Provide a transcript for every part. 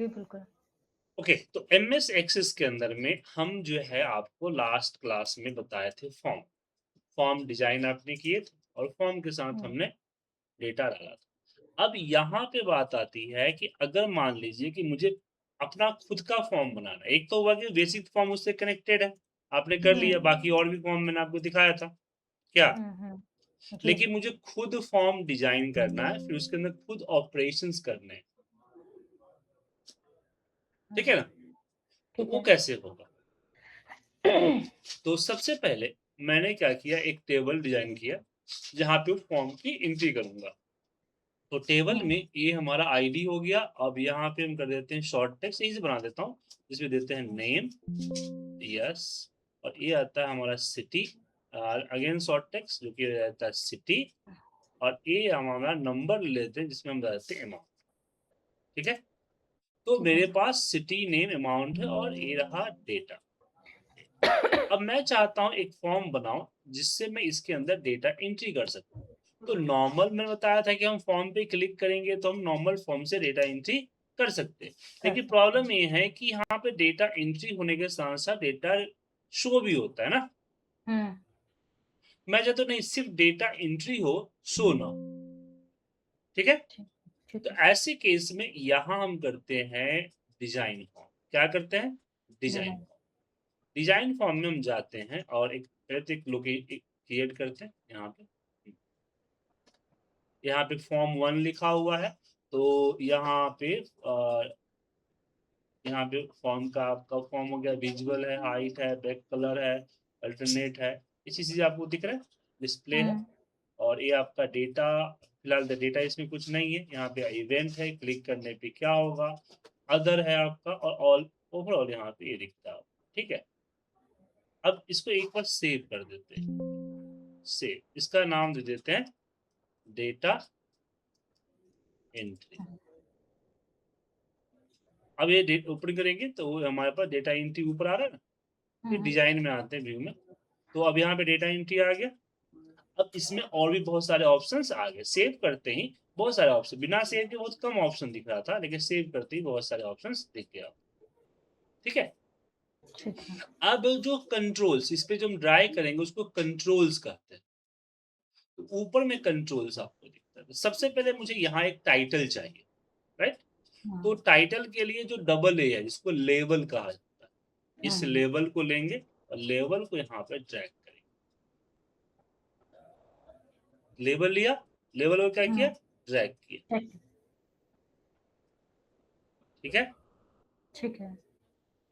जी, बिल्कुल। ओके, तो MS access के अंदर में हम जो है आपको लास्ट क्लास में बताए थे फॉर्म। फॉर्म डिजाइन आपने किए थे और फॉर्म के साथ हुँ, हमने डेटा डाला था। अब यहाँ पे बात आती है कि अगर मान लीजिए कि मुझे अपना खुद का फॉर्म बनाना है। एक तो हुआ कि बेसिक फॉर्म उससे कनेक्टेड है, आपने कर लिया, हुँ, बाकी और भी फॉर्म मैंने आपको दिखाया था, क्या? हुँ, हुँ। जी। लेकिन मुझे खुद फॉर्म डिजाइन करना है, फिर उसके अंदर खुद ऑपरेशंस करने हैं, ठीक है हुँ, ना? तो ठीक वो है। कैसे होगा? तो सबसे पहले मैंने क्या किया, एक टेबल डिजाइन किया, जहाँ पे फॉर्म की एंट्री करूँगा। तो टेबल हुँ, में ये हमारा आईडी हो गया। अब यहाँ पे हम कर देते हैं शॉर्ट टेक्स्ट, यही से बना देता हूँ, जिसमें देते हैं हुँ, नेम, यस, और ये आता है हमारा सिटी, अगेन शॉर्ट टेक्स्ट जो कि रहता है सिटी, और ये हमारा नंबर लेते हैं जिसमें हम डालते हैं अमाउंट, ठीक है? तो ठीक है। मेरे पास सिटी नेम अमाउंट है और ये रहा डेटा। अब मैं चाहता हूँ एक फॉर्म बनाऊं जिससे मैं इसके अंदर डेटा एंट्री कर सकूं। तो नॉर्मल मैंने बताया था कि हम फॉर्म पे क्लिक करेंगे तो हम नॉर्मल फॉर्म से डेटा एंट्री कर सकते हैं। कर लेकिन सकते हैं। प्रॉब्लम ये है कि यहाँ पे डेटा एंट्री होने के साथ साथ डेटा शो भी होता है ना। हुँ, मैं चाहता हूं नहीं, सिर्फ डेटा एंट्री हो, शो ना हो, ठीक है? ठीक ठीक तो है। ऐसे केस में यहाँ हम करते हैं डिजाइन फॉर्म। क्या करते हैं? Design design. Form. Design form में हम जाते हैं और एक क्रिएट करते हैं यहाँ पे। यहाँ पे फॉर्म 1 लिखा हुआ है, तो यहाँ पे फॉर्म का आपका फॉर्म हो गया, विजुअल है, हाइट है, बैक कलर है, अल्टरनेट है, इसी चीज़ आपको दिख रहा है, डिस्प्ले है। हुँ, और ये आपका डेटा, फिलहाल द डेटा इसमें कुछ नहीं है। यहाँ पे इवेंट है, क्लिक करने पे क्या होगा, अदर है आपका, और ऑल, ओवरऑल यहाँ पे ये दिखता है, ठीक है? अब इसको एक बार सेव कर देते हैं। सेव, इसका नाम दे देते हैं डेटा एंट्री। हुँ, अब ये ओपन करेंगे तो हमारे पास डेटा एंट्री ऊपर आ रहा है ना। हुँ, फिर हुँ। डिजाइन में आते हैं, व्यू में। तो अब यहाँ पे डेटा एंट्री आ गया। अब इसमें और भी बहुत सारे ऑप्शंस आ गए। सेव करते ही बहुत सारे ऑप्शन, बिना सेव के बहुत कम ऑप्शन दिख रहा था, लेकिन सेव करते ही बहुत सारे ऑप्शंस दिख गया, ठीक है? ठीक है। अब जो कंट्रोल्स, इस पे जो हम ड्राई करेंगे उसको कंट्रोल्स कहते हैं। तो ऊपर में कंट्रोल्स आपको दिखता है। तो सबसे पहले मुझे यहाँ एक टाइटल चाहिए, राइट? तो हुँ, टाइटल के लिए जो डबल ए है, जिसको लेबल कहा जाता है, इस हुँ, लेबल को लेंगे और लेबल को यहाँ पे ड्रैग करेंगे। लेबल लिया, लेबल को क्या किया, हुँ, ड्रैग किया, ठीक ठीक है? ठीक है।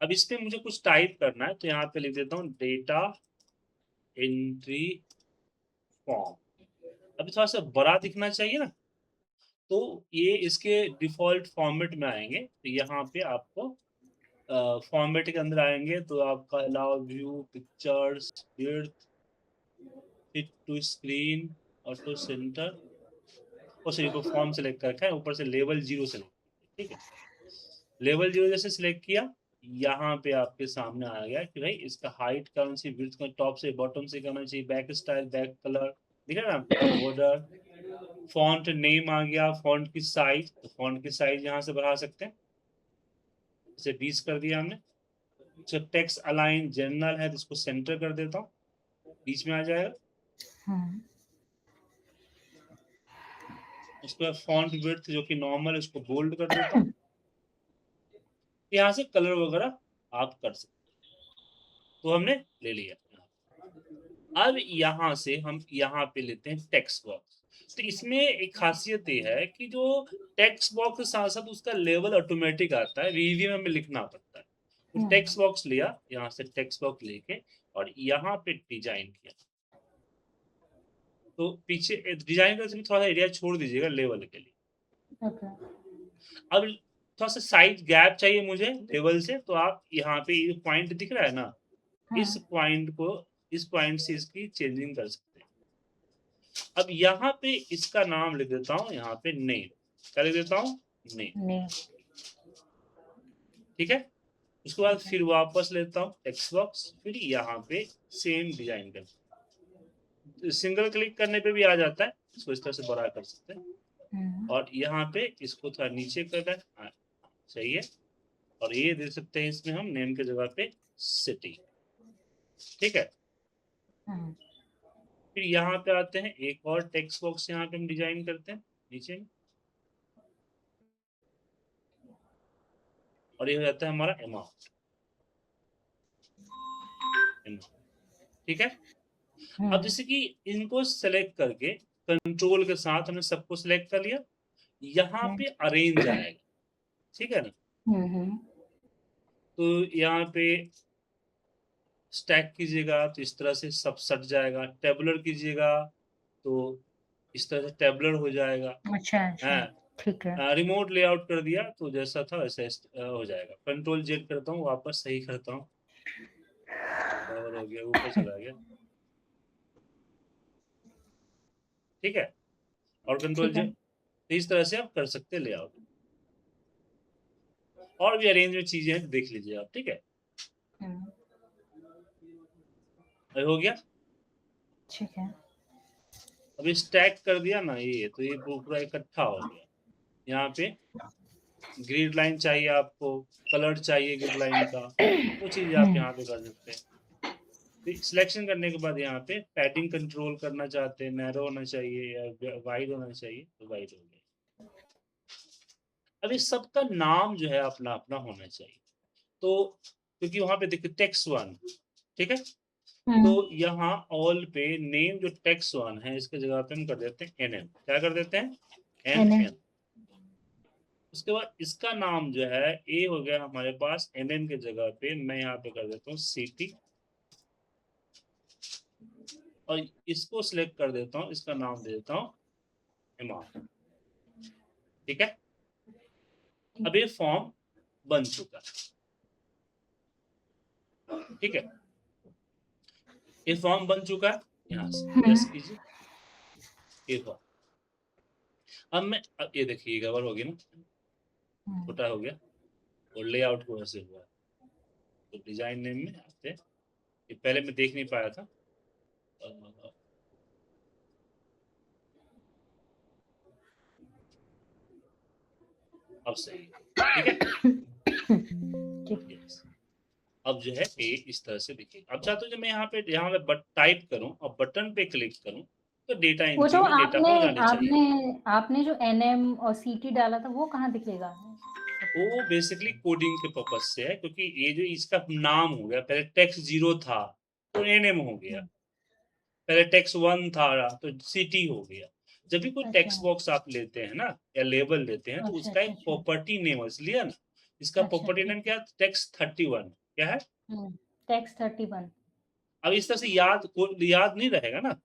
अब इस पे मुझे कुछ टाइप करना है, तो यहाँ पे लिख देता हूँ डेटा एंट्री फॉर्म। अभी थोड़ा सा बड़ा दिखना चाहिए ना, तो ये इसके डिफॉल्ट फॉर्मेट में आएंगे। तो यहाँ पे आपको फॉर्मेट के अंदर आएंगे तो आपका allow view pictures width fit to screen auto centre, और सही को फॉर्म सेलेक्ट कर रखा है, ऊपर से लेवल 0 सेलेक्ट, ठीक है? लेवल 0 जैसे सिलेक्ट किया, यहाँ पे आपके सामने आ गया कि भाई इसका हाइट कौन सी, विड्थ का टॉप से बॉटम से करना चाहिए, बैक स्टाइल, बैक कलर, दिख रहा है ना आपको, बॉर्डर, फॉन्ट नेम आ गया, फॉन्ट की साइज, तो फॉन्ट की साइज यहाँ से बढ़ा सकते हैं, जैसे 20 कर दिया हमने। जो टेक्स्ट अलाइन जनरल है तो इसको सेंटर कर देता हूँ, बीच में आ जाएगा। हुँ, उसके बाद फॉन्ट विड्थ जो कि नॉर्मल है उसको बोल्ड कर देता हूँ। यहाँ से कलर वगैरह आप कर सकते, तो हमने ले लिया। अब यहाँ से हम यहाँ पे लेते हैं टेक्स्ट बॉक्स। तो इसमें एक खासियत ये है कि जो टेक्स्ट बॉक्स के साथ साथ उसका लेवल ऑटोमेटिक आता है, वीवीएम में लिखना पड़ता है। तो हुँ, टेक्स्ट बॉक्स लिया, यहाँ से टेक्स्ट बॉक्स लेके और यहाँ पे डिजाइन किया। तो पीछे डिजाइन का थोड़ा सा एरिया छोड़ दीजिएगा लेवल के लिए। ओके। अब थोड़ा सा साइज गैप चाहिए मुझे लेवल से, तो आप यहाँ पे ये पॉइंट दिख रहा है ना, हुँ, इस पॉइंट को, इस पॉइंट से इसकी चेंजिंग कर सकते हैं। अब यहाँ पे इसका नाम लिख देता हूँ, यहाँ पे नेम, क्या लिख देता हूँ, नेम, नेम। ठीक है? उसके बाद ठीक है। फिर वापस लेता हूँ टेक्स्ट बॉक्स, फिर यहाँ पे सेम डिजाइन कर, सिंगल क्लिक करने पे भी आ जाता है, इसको इस तरह से बड़ा कर सकते हैं। हुँ, और यहाँ पे इसको थोड़ा नीचे कर रहा है, सही है। और ये दे सकते हैं इसमें हम नेम के जगह पे सिटी। ठीक है। हम्म, फिर यहाँ पे आते हैं, एक और टेक्स्ट बॉक्स यहाँ पे हम डिजाइन करते हैं नीचे में, और ये हो जाता है हमारा अमाउंट। ठीक है। अब जैसे कि इनको सेलेक्ट करके कंट्रोल के साथ हमने सबको सेलेक्ट कर लिया, यहाँ पे अरेंज आएगा। ठीक है ना। हम्म, तो यहाँ पे स्टैक कीजिएगा तो इस तरह से सब सट जाएगा, टेबुलर कीजिएगा तो इस तरह से टेबुलर हो जाएगा। अच्छा अच्छा, ठीक है। रिमोट लेआउट कर दिया तो जैसा था वैसा हो जाएगा। कंट्रोल जेड करता हूँ, वापस सही करता हूँ, बराबर हो गया, ऊपर चला गया। ठीक है। और कंट्रोल ठीक है। जेड, इस तरह से आप कर सकते हैं लेआउट। और भी अरेंज में चीजें हैं, देख लीजिए आप। ठीक है। हम्म, अभी हो गया। ठीक है। अभी स्टैक कर दिया ना ये, तो ये पूरा इकट्ठा हो गया। यहाँ पे ग्रिड लाइन चाहिए आपको, कलर चाहिए ग्रिड लाइन का, वो चीज आप हम्म, यहाँ पे कर सकते हैं। सिलेक्शन करने के बाद यहाँ पे पैडिंग कंट्रोल करना चाहते हैं, नैरो होना चाहिए या वाइड होना चाहिए, तो वाइड हो गया। अब इस सबका नाम जो है अपना अपना होना चाहिए। तो क्योंकि वहां पे देखिए टेक्स्ट वन, ठीक है, तो हम्म, यहाँ ऑल पे नेम जो टेक्स्ट वन है इसके जगह पे हम कर देते हैं एन एम। क्या कर देते हैं? N NM. एम। उसके बाद इसका नाम जो है ए हो गया हमारे पास, एन एम के जगह पे मैं यहाँ पे कर देता हूँ सिटी, और इसको सिलेक्ट कर देता हूँ, इसका नाम दे देता हूँ अमाउंट। ठीक है। अब ये फॉर्म बन चुका है। ठीक है। ये फॉर्म बन चुका है, यहाँ से यस कीजिए, ये फॉर्म। अब ये देखिए गड़बड़ होगी ना, छोटा हो गया, और लेआउट को ऐसे हुआ। तो डिजाइन नेम में आते हैं, ये पहले मैं देख नहीं पाया था। अब सही है। ठीक है। ठीक। यस। अब जो है ये इस तरह से दिखेगा। अब चाहते हो जब मैं यहाँ पे टाइप करूँ और बटन पे क्लिक करूँ तो डेटा वो एंट्री जो में डेटा आपने हो जानी चाहिए। आपने आपने जो एनएम और सीटी डाला था वो कहाँ दिखेगा? वो बेसिकली कोडिंग के पर्पज से है, क्योंकि ये जो इसका नाम हो गया, पहले टेक्स्ट जीरो था तो एनएम हो गया, पहले टेक्स्ट वन था तो सिटी हो गया। जब भी कोई अच्छा टेक्स्ट बॉक्स आप लेते हैं ना या लेबल लेते हैं, तो अच्छा उसका अच्छा एक अच्छा प्रॉपर्टी नेम इसलिए ना, इसका अच्छा, प्रॉपर्टी ठीक नेम है। क्या है? टेक्स्ट 31 क्या है। टेक्स्ट 31। अब इस तरह से याद नहीं रहेगा ना, हाँ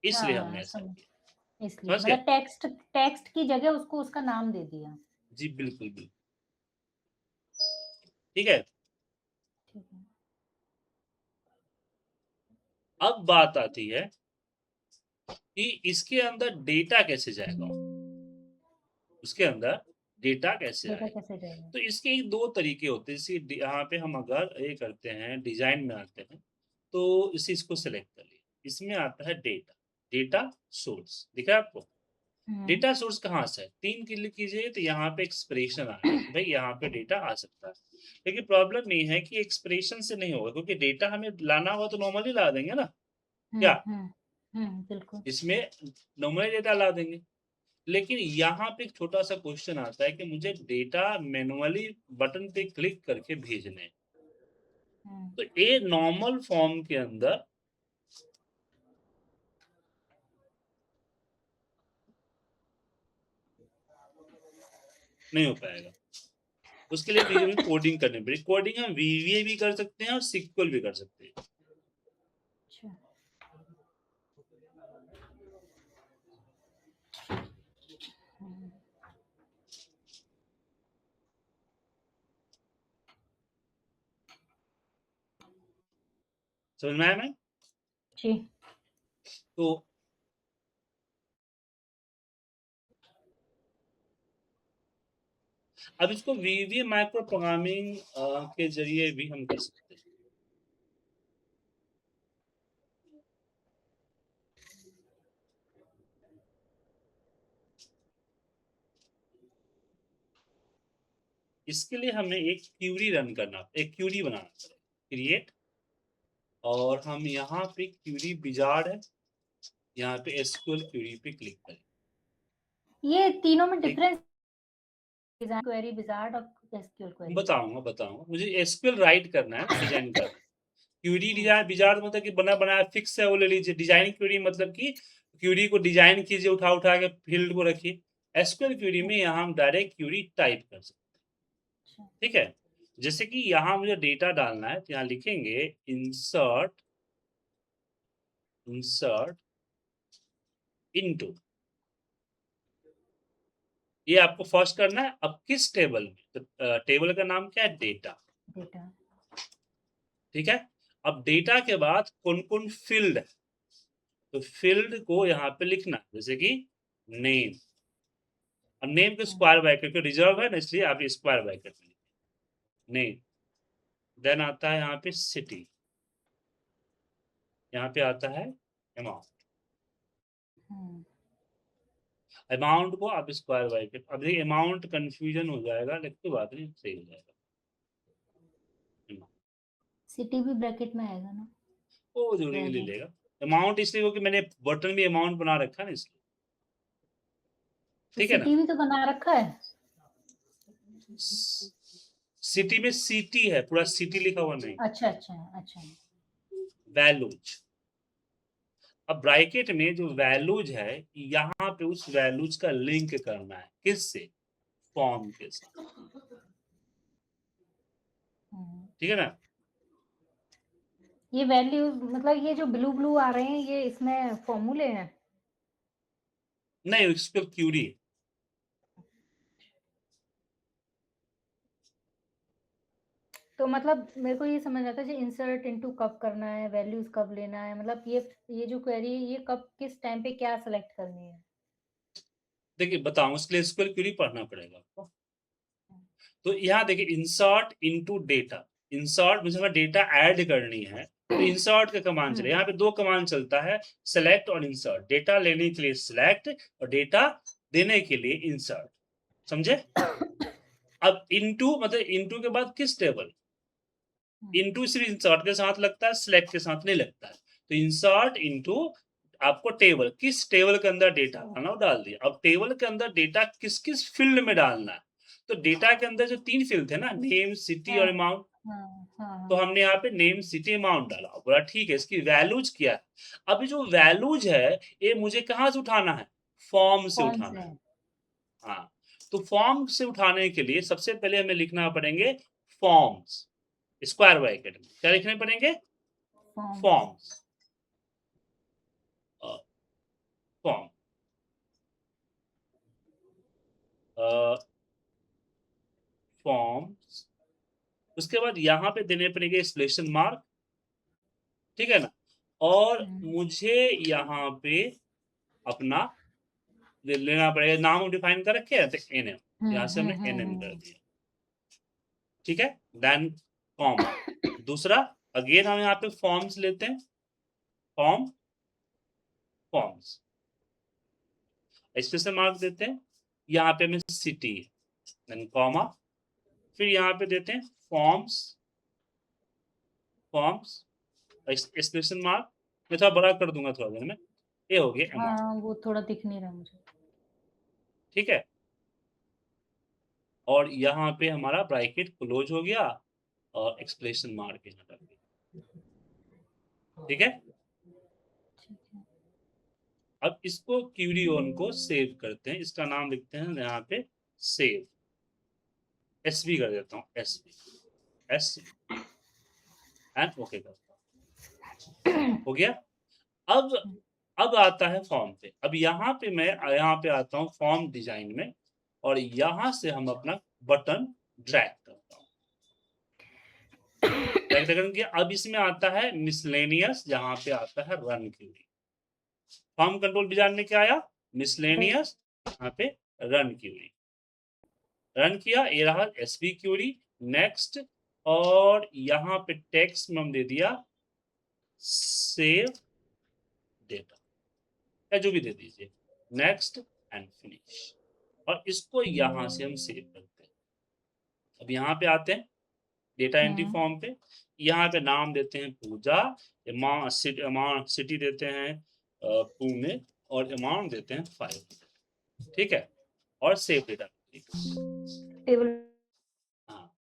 इसलिए हाँ हमने हाँ, ऐसा समझ। किया। इसलिए समझ मतलब गए? टेक्स्ट टेक्स्ट की जगह उसको उसका नाम दे दिया। जी बिल्कुल बिल्कुल। ठीक है। ठीक है। अब बात आती है कि इसके अंदर डेटा कैसे जाएगा, उसके अंदर डेटा कैसे डेटा आएगा। कैसे जाएगा? तो इसके दो तरीके होते हैं। जैसे यहाँ पे हम अगर ये करते हैं, डिजाइन में आते हैं, तो इसी इसको सेलेक्ट कर लिए, इसमें आता है डेटा, डेटा सोर्स दिख रहा है आपको। हम्म डेटा सोर्स कहाँ से है, तीन क्लिक कीजिए तो यहाँ पे एक्सप्रेशन आएगा कि भाई यहाँ पे डेटा आ सकता है। लेकिन प्रॉब्लम ये है कि एक्सप्रेशन से नहीं होगा, क्योंकि डेटा हमें लाना हुआ तो नॉर्मली ला देंगे ना, क्या बिल्कुल। इसमें नॉर्मली डेटा ला देंगे। लेकिन यहाँ पे एक छोटा सा क्वेश्चन आता है कि मुझे डेटा मैनुअली बटन पे क्लिक करके भेजने हैं। हम्म तो ये नॉर्मल फॉर्म के अंदर नहीं हो पाएगा। उसके लिए फिर हमें कोडिंग करनी पड़ेगी। कोडिंग हम वीवीए भी कर सकते हैं और सिक्वल भी कर सकते हैं। अच्छा। हम्म, समझ में आया मैं? जी। तो अब इसको वीवीए माइक्रो प्रोग्रामिंग के जरिए भी हम कर सकते हैं। इसके लिए हमें एक क्यूरी रन करना, एक क्यूरी बनाना पड़ेगा, क्रिएट, और हम यहाँ पे क्यूरी विजार्ड है, यहाँ पे एसक्यूएल क्यूरी पे क्लिक करें। ये तीनों में ठीक, डिफरेंस क्वेरी विजार्ड और एसक्यूएल क्वेरी। बताऊंगा। मुझे एसक्यूएल राइट करना है ना, डिजाइन करना है। क्यूरी डिजाइन विजार्ड मतलब कि बना बनाया फिक्स है, वो ले लीजिए। डिजाइन क्यूरी मतलब कि क्यूरी को डिजाइन कीजिए, उठा उठा के फील्ड को रखिए। एसक्यूएल क्यूरी में यहाँ हम डायरेक्ट क्यूरी टाइप कर सकते हैं। ठीक है, जैसे कि यहाँ मुझे डेटा डालना है, तो यहाँ लिखेंगे इंसर्ट इनटू, ये आपको फर्स्ट करना है। अब किस टेबल में, तो टेबल का नाम क्या है, डेटा। ठीक है, अब डेटा के बाद कौन कौन फील्ड है, तो फील्ड को यहाँ पे लिखना, जैसे कि नेम। अब नेम को स्क्वायर ब्रैकेट में रिजर्व है ना, इसलिए आप स्क्वायर ब्रैकेट में नेम। देन आता है यहाँ पे सिटी, यहाँ पे आता है अमाउंट। अमाउंट को आप स्क्वायर ब्रैकेट, अब देखिए अमाउंट कंफ्यूजन हो जाएगा, लेकिन कोई बात नहीं, सही हो जाएगा। सिटी भी ब्रैकेट में आएगा ना, वो जरूरी ले लेगा। अमाउंट इसलिए क्योंकि मैंने बटन में अमाउंट बना रखा है ना, इसलिए। ठीक है ना, सिटी भी तो बना रखा है। सिटी में सिटी है, पूरा सिटी लिखा हुआ नहीं। अच्छा। वैल्यूज, अब ब्रैकेट में जो वैल्यूज है, यहाँ पे उस वैल्यूज का लिंक करना है, किससे, फॉर्म के साथ। ठीक है ना, ये वैल्यू मतलब ये जो ब्लू ब्लू आ रहे हैं, ये इसमें फॉर्मूले हैं। नहीं, उसको क्यूरी है। तो मतलब मेरे को ये समझ आता है, इंसर्ट इनटू कब करना है, वैल्यूज कब लेना है, मतलब ये जो क्वेरी है, ये कब किस टाइम पे क्या सेलेक्ट करनी है। देखिए बताऊं, उसके लिए SQL क्यूरी पढ़ना पड़ेगा आपको। तो यहाँ देखिए इंसर्ट इनटू डेटा, इंसर्ट मुझे हमें डेटा ऐड करनी है, तो इंसर्ट का कमांड चले। यहाँ पे दो कमांड चलता है, सेलेक्ट और इंसर्ट। डेटा लेने के लिए सिलेक्ट, और डेटा देने के लिए इंसर्ट, समझे। अब इनटू मतलब इनटू के बाद किस टेबल, इनटू सिर्फ इंसर्ट के साथ लगता है, सिलेक्ट के साथ नहीं लगता है। तो इंसर्ट इनटू, आपको टेबल, किस टेबल के अंदर डेटा डालना, डाल दिया। अब टेबल के अंदर डेटा किस किस फील्ड में डालना है, तो डेटा के अंदर जो तीन फील्ड थे ना, नेम, सिटी और अमाउंट, तो हमने यहाँ पे नेम, सिटी, अमाउंट डाला। बोला ठीक है, इसकी वैल्यूज क्या है। अभी जो वैल्यूज है, ये मुझे कहाँ से उठाना है, फॉर्म से उठाना है। हाँ, तो फॉर्म से उठाने के लिए सबसे पहले हमें लिखना पड़ेंगे फॉर्म्स, स्क्वायर ब्रैकेट में क्या लिखने पड़ेंगे, फॉर्म्स, फॉर्म, फॉर्म्स। उसके बाद यहाँ पे देने पड़ेंगे एक्सक्लेमेशन मार्क, ठीक है ना। और मुझे यहाँ पे अपना लेना पड़ेगा, नाम डिफाइन कर रखे हैं, तो NM, यहाँ से हमने NM कर दिया। ठीक है, देन कॉमा, दूसरा अगेन हम यहाँ पे फॉर्म्स लेते हैं, फॉर्म्स, स्पेशल मार्क देते हैं, यहाँ पे हमें सिटी, देन कॉमा, फिर यहाँ पे देते हैं फॉर्म्स, एक्सप्रेशन मार्क। मैं थोड़ा बड़ा कर दूंगा थोड़ा देर में, ये हो गया अमाउंट। हाँ, वो थोड़ा दिख नहीं रहा मुझे। ठीक है, और यहाँ पे हमारा ब्रैकेट क्लोज हो गया, और एक्सप्रेशन मार्क यहाँ कर दिया। ठीक है, अब इसको क्यूरी ऑन को सेव करते हैं, इसका नाम लिखते हैं यहाँ पे सेव, SV कर देता हूँ, SV एंड ओके करता हूँ, हो गया। अब आता है फॉर्म पे। अब यहाँ पे मैं यहाँ पे आता हूँ फॉर्म डिजाइन में, और यहाँ से हम अपना बटन ड्रैग करता हूँ, अब इसमें आता है मिसलेनियस, जहाँ पे आता है run query. Form control design में क्या आया, मिसलेनियस, यहाँ पे रन क्यूरी, रन किया, ये रहा SV क्यूरी। नेक्स्ट, और यहाँ पे टेक्स्ट में हम दे दिया सेव डेटा, या जो भी दे दीजिए, नेक्स्ट एंड फिनिश, और इसको यहां से हम सेव करते हैं। अब यहाँ पे आते हैं डेटा एंट्री फॉर्म पे, यहाँ पे नाम देते हैं पूजा, अमाउंट सिटी देते हैं पुणे, और अमाउंट देते हैं 5, ठीक है, और सेव डेटा। टेबल हाँ,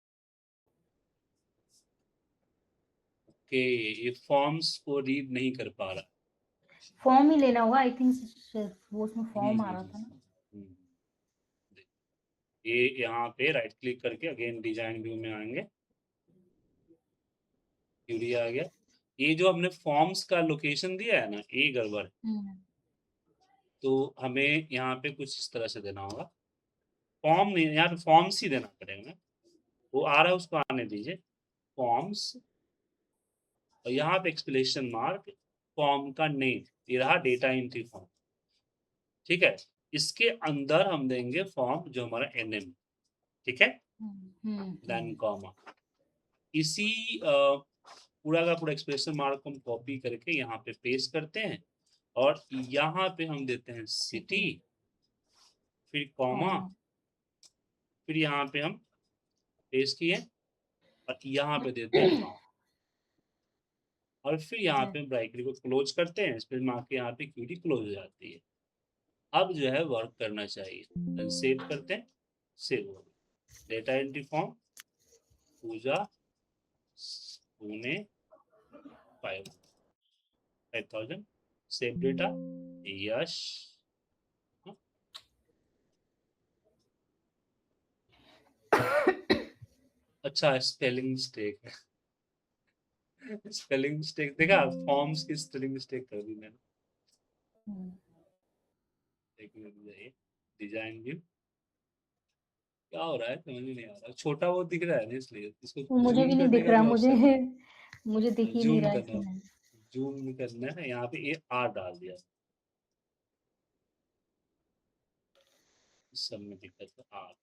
ओके, ये फॉर्म्स को रीड नहीं कर पा रहा। फॉर्म ही लेना होगा, आई थिंक वो उसमें फॉर्म आ रहा था ना। हम्म। ये यहाँ पे राइट क्लिक करके अगेन डिजाइन व्यू में आएंगे, क्यूरी आ गया। ये जो हमने फॉर्म्स का लोकेशन दिया है ना, ये गड़बड़, तो हमें यहाँ पे कुछ इस तरह से देना होगा। फॉर्म नहीं, यहाँ पे फॉर्म्स ही देना पड़ेगा। वो आ रहा है, उसको आने दीजिए, फॉर्म्स, और यहाँ पे एक्सक्लेमेशन मार्क, फॉर्म का नेम, ये रहा डेटा एंट्री फॉर्म, ठीक है। इसके अंदर हम देंगे फॉर्म जो हमारा एनएम, ठीक है, देन कॉमा। इसी पूरा का पूरा एक्सप्रेशन मार्क को हम कॉपी करके यहाँ पे पेस्ट करते हैं, और यहाँ पे हम देते हैं सिटी, फिर कॉमा, फिर यहाँ पे हम पेस्ट किए, और यहाँ पे देते हैं नाम, और फिर यहाँ पे ब्रैकेट को क्लोज करते हैं, फिर मार्क के यहाँ पे क्यूरी क्लोज हो जाती है। अब जो है वर्क करना चाहिए, सेव करते हैं, सेव हो गया डेटा एंट्री फॉर्म पूजा पुणे 5,000, सेव डेटा, यश। अच्छा, स्पेलिंग मिस्टेक है, स्पेलिंग मिस्टेक देखा, फॉर्म्स की स्पेलिंग मिस्टेक कर दी मैंने। एक मिनट जाइए, डिजाइन व्यू, क्या हो रहा है समझ में नहीं आ रहा, छोटा वो दिख रहा है ना, इसलिए इसको मुझे जूम भी नहीं करने दिख का रहा, भी मुझे ऑप्शन है। मुझे दिख ही नहीं जूम रहा करना, इसमें। जूम करना है, यहाँ पे ये आर डाल दिया, सब में दिक्कत है, आर।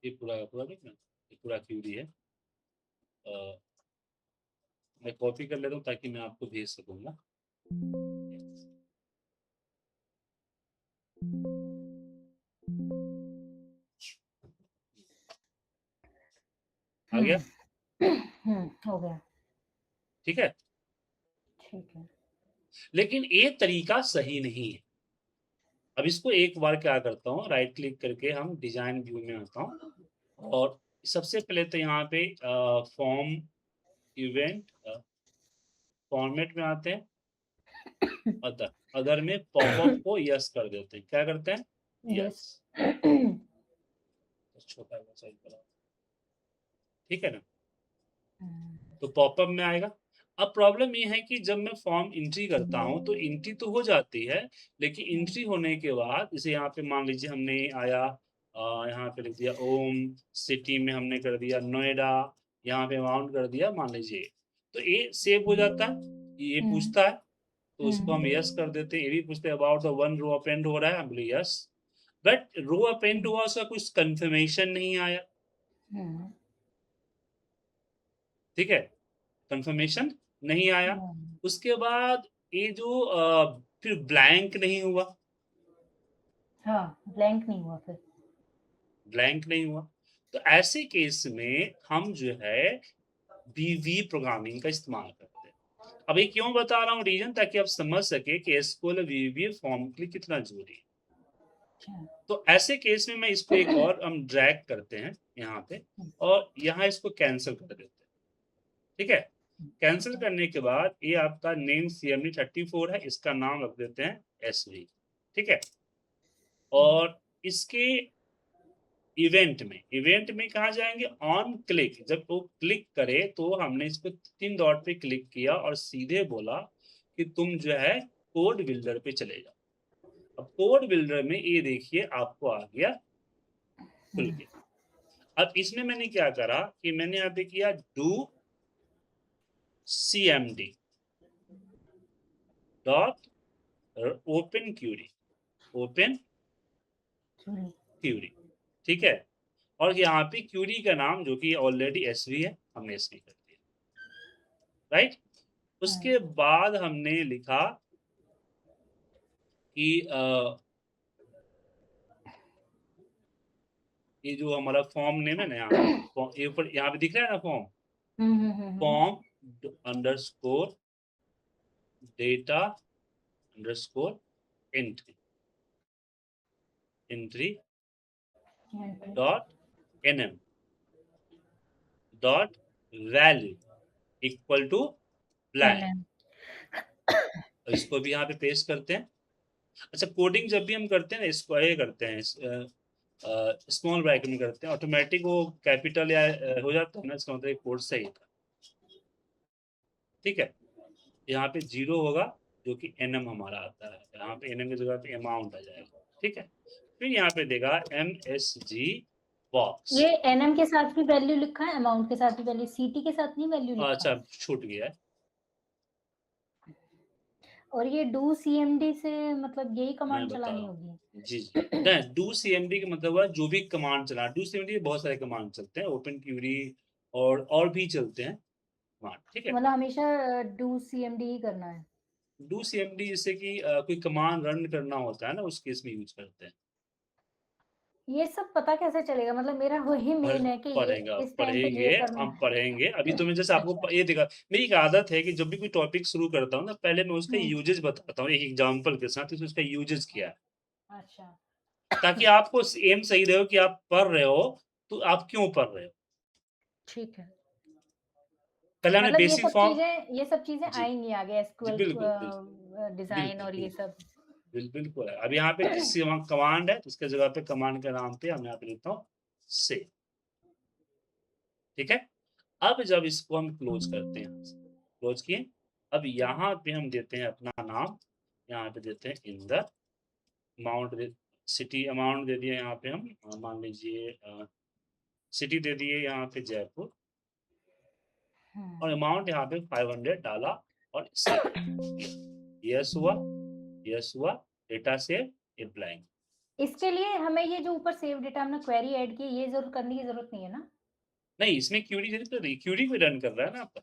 ये पूरा का पूरा देखना, ये पूरा क्यूरी है। मैं कॉपी कर लेता हूँ ताकि मैं आपको भेज सकूंगा। आ गया, हो गया, ठीक है। ठीक है। लेकिन ये तरीका सही नहीं है। अब इसको एक बार क्या करता हूँ, राइट क्लिक करके हम डिजाइन व्यू में आता हूँ, और सबसे पहले तो यहाँ पे फॉर्म इवेंट फॉर्मेट में आते हैं, अदर, अदर में पॉपअप को यस कर देते हैं, क्या करते हैं, यस। यस, छोटा साइज बड़ा, ठीक है ना। तो पॉपअप में आएगा। अब प्रॉब्लम ये है कि जब मैं फॉर्म एंट्री करता हूँ तो एंट्री तो हो जाती है, लेकिन एंट्री होने के बाद जैसे यहाँ पे मान लीजिए हमने आया, यहाँ पे लिख दिया ओम, सिटी में हमने कर दिया नोएडा, यहाँ पे अमाउंट कर दिया मान लीजिए, तो ये सेव हो जाता है, ये पूछता है, तो उसको हम यस कर देते हैं। ये भी पूछते हैं about the one row append हो रहा है, हम बोले यस, बट रो अपेंड हुआ उसका कुछ कंफर्मेशन नहीं आया, ठीक है, कंफर्मेशन नहीं आया। उसके बाद ये जो फिर ब्लैंक नहीं हुआ, हाँ, ब्लैंक नहीं हुआ फिर। ब्लैंक नहीं हुआ, तो ऐसे केस में हम जो है वीवी प्रोग्रामिंग का इस्तेमाल करते हैं। अब ये क्यों बता रहा हूँ रीजन, ताकि आप समझ सके कि एसक्यूएल वीवी फॉर्म के लिए कितना जरूरी है। तो ऐसे केस में मैं इसको एक और हम ड्रैग करते हैं यहाँ पे, और यहाँ इसको कैंसिल कर देते हैं, ठीक है। कैंसिल करने के बाद ये आपका नेम CMD34 है, इसका नाम रख देते हैं SV, ठीक है। और इसके इवेंट में कहा जाएंगे, ऑन क्लिक, जब वो क्लिक करे तो हमने इसको 3 डॉट पे क्लिक किया और सीधे बोला कि तुम जो है कोड बिल्डर पे चले जाओ। अब कोड बिल्डर में ये देखिए आपको आ गया, खुल गया। अब इसमें मैंने क्या करा कि मैंने यहाँ पे किया do CMD dot open query, open query, ठीक है। और यहाँ पे क्यूरी का नाम जो कि ऑलरेडी एसवी है, हमने एसवी कर दिया, राइट। उसके बाद हमने लिखा कि ये जो हमारा फॉर्म नेम है ना, ये ऊपर यहाँ पे दिख रहा है ना form underscore data underscore entry dot NM dot value equal to blank. इसको भी यहाँ पे पेस्ट करते हैं। अच्छा, कोडिंग जब भी हम करते हैं ना, इसको ये करते हैं स्मॉल ब्रैकेट में करते हैं, ऑटोमेटिक वो कैपिटल या हो जाता है ना, इसका मतलब कोड सही था। ठीक है, यहाँ पे 0 होगा जो कि एनएम हमारा आता है, यहाँ पे एनएम की जगह पे अमाउंट आ जाएगा। ठीक है, फिर यहाँ पे देगा MSG बॉक्स। ये एनएम के साथ भी वैल्यू लिखा है, अमाउंट के साथ भी वैल्यू, सीटी के साथ नहीं वैल्यू लिखा। अच्छा, छूट गया है। और ये डू सीएमडी से मतलब यही मैं कमांड बता चलानी रहा हूँ, होगी। जी नहीं, डू सीएमडी का मतलब हुआ जो भी कमांड चला। डू सीएमडी बहुत सारे कमांड चलते हैं, ओपन क्यूरी और भी चलते हैं कमांड। ठीक है, मतलब हमेशा डू सीएमडी ही करना है। डू सीएमडी जैसे कि कोई कमांड रन करना होता है ना, उस केस में यूज करते हैं। ये सब पता कैसे चलेगा, मतलब मेरा वही मेन है कि ये इस टाइम पे ये करना हम है। पढ़ेंगे। अभी तो मैं जैसे आपको अच्छा। ये देखा, मेरी एक आदत है कि जब भी कोई टॉपिक शुरू करता हूँ ना, पहले मैं उसका हम्म, यूजेस बताता हूँ एक एग्जांपल के साथ, उसका यूजेस किया है, अच्छा ताकि आपको एम सही रहे हो कि आप पढ़ रहे हो तो आप क्यों पढ़ रहे हो। ठीक है। पहले हमने मतलब बेसिक फॉर्म, ये सब चीजें जी आएंगी आगे, जी, एसक्यूएल बिल्कुल डिजाइन बिल्कुल और ये बिल्कुल सब। बिल्कुल है। अब यहाँ पे जिस कमांड है, उसके जगह पे कमांड के नाम पे हम यहाँ पे लिखता हूँ से। ठीक है, अब जब इसको हम क्लोज करते हैं, क्लोज किए, अब यहाँ पे हम देते हैं अपना नाम, यहाँ पे देते हैं इंदर, अमाउंट सिटी अमाउंट दे दिया यहाँ पे हम, मान लीजिए सिटी दे दिए यहाँ पे जयपुर, और अमाउंट यहाँ पे 500 डाला और सेव किया। यस हुआ, यस हुआ, डेटा सेव, ये ब्लैंक। इसके लिए हमें ये जो ऊपर सेव डेटा हमने क्वेरी ऐड की, ये जरूर करने की जरूरत नहीं है ना। नहीं, इसमें क्यूरी को रन कर रहा है ना आपका।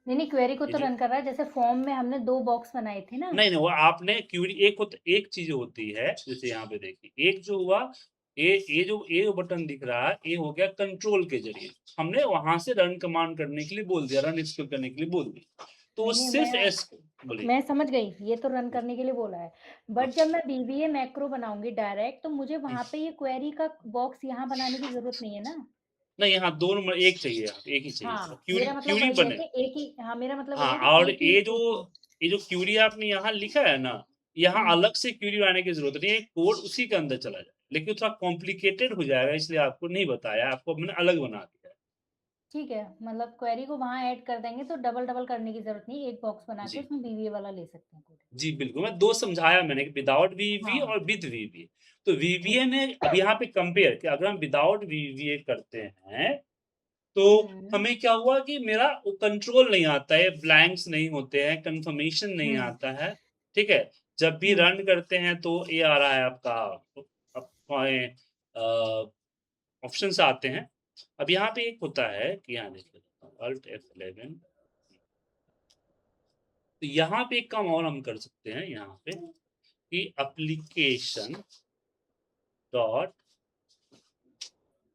नहीं, क्वेरी को ये तो जो रन कर रहा है, जैसे फॉर्म में हमने 2 बॉक्स बनाए थे ना। नहीं, वो आपने क्यूरी एक चीज होती है, जैसे यहाँ पे देखिए, एक जो हुआ ये जो बटन दिख रहा है, ये हो गया कंट्रोल के जरिए, हमने वहां से रन कमांड करने के लिए बोल दिया, रन एक्सिक्यूट करने के लिए बोल दिया, तो वो नहीं, सिर्फ एस बोलिए। मैं समझ गई, ये तो रन करने के लिए बोला है। हाँ, बट जब मैं बीबीए मैक्रो बनाऊंगी डायरेक्ट, तो मुझे वहां पे ये क्वेरी का बॉक्स यहाँ बनाने की जरूरत नहीं है ना। नहीं, यहाँ दो नंबर एक चाहिए, यहाँ पे एक ही चाहिए, हाँ, क्यूरी मेरा मतलब क्यूरी वही है बने। कि एक ही, हाँ मेरा मतलब वही हाँ, है कि और एक ही एक ही। ये जो क्यूरी आपने यहाँ लिखा है ना, यहाँ हम्म, अलग से क्यूरी लाने की जरूरत नहीं है, कोड उसी के अंदर चला जाए, लेकिन थोड़ा कॉम्प्लिकेटेड हो जाएगा, इसलिए आपको नहीं बताया, आपको हमने अलग बना दिया है। ठीक है, मतलब क्वेरी को वहां ऐड कर देंगे तो डबल डबल करने की जरूरत नहीं, एक बॉक्स बना के जी उसमें बीबीए वाला ले सकते हैं कोड। जी, बिल्कुल, मैं दो समझाया मैंने कि विदाउट वीवीए हाँ, और विद वीवीए। तो वीवीए ठीक। ने अब यहाँ पे कंपेयर कि अगर हम विदाउट वीवीए करते हैं तो हम्म, हमें क्या हुआ कि मेरा वो कंट्रोल नहीं आता है, ब्लैंक्स नहीं होते हैं, कंफर्मेशन नहीं हम्म, आता है। ठीक है, जब भी हम्म, रन करते हैं तो ये आ रहा है आपका ऑप्शंस आते हैं। अब यहाँ पे एक होता है कि यहाँ देख लेता हूँ अल्ट F11, तो यहाँ पे एक काम और हम कर सकते हैं यहाँ पे कि application dot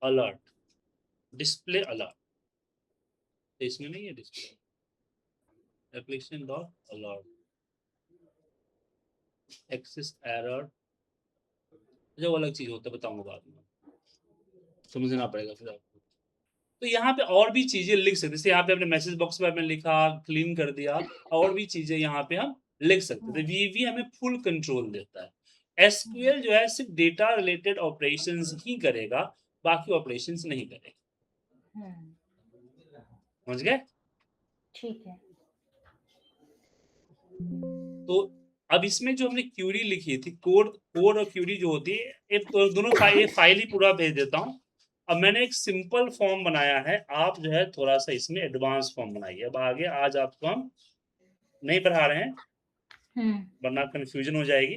alert, display alert, तो इसमें नहीं है display, application dot alert access error, जो अलग चीज होता है, बताऊंगा बाद में, समझना पड़ेगा फिर आपको। तो यहाँ पे और भी चीजें लिख सकते, जैसे यहाँ पे अपने मैसेज बॉक्स में आपने लिखा, क्लीन कर दिया, और भी चीजें यहाँ पे हम लिख सकते थे। हम्म, वीवी हमें फुल कंट्रोल देता है। हम्म, एसक्यूएल जो है सिर्फ डेटा रिलेटेड ऑपरेशंस ही करेगा, बाकी ऑपरेशंस नहीं करेगा। हम्म, समझ गए? ठीक है। तो अब इसमें जो हमने क्यूरी लिखी थी, कोड कोड और क्यूरी जो होती है, ये दोनों फाइल ही पूरा भेज देता हूँ। अब मैंने एक सिंपल फॉर्म बनाया है, आप जो है थोड़ा सा इसमें एडवांस फॉर्म बनाइए। अब आगे आज आपको हम नहीं पढ़ा रहे हैं, हम्म, वरना कंफ्यूजन हो जाएगी।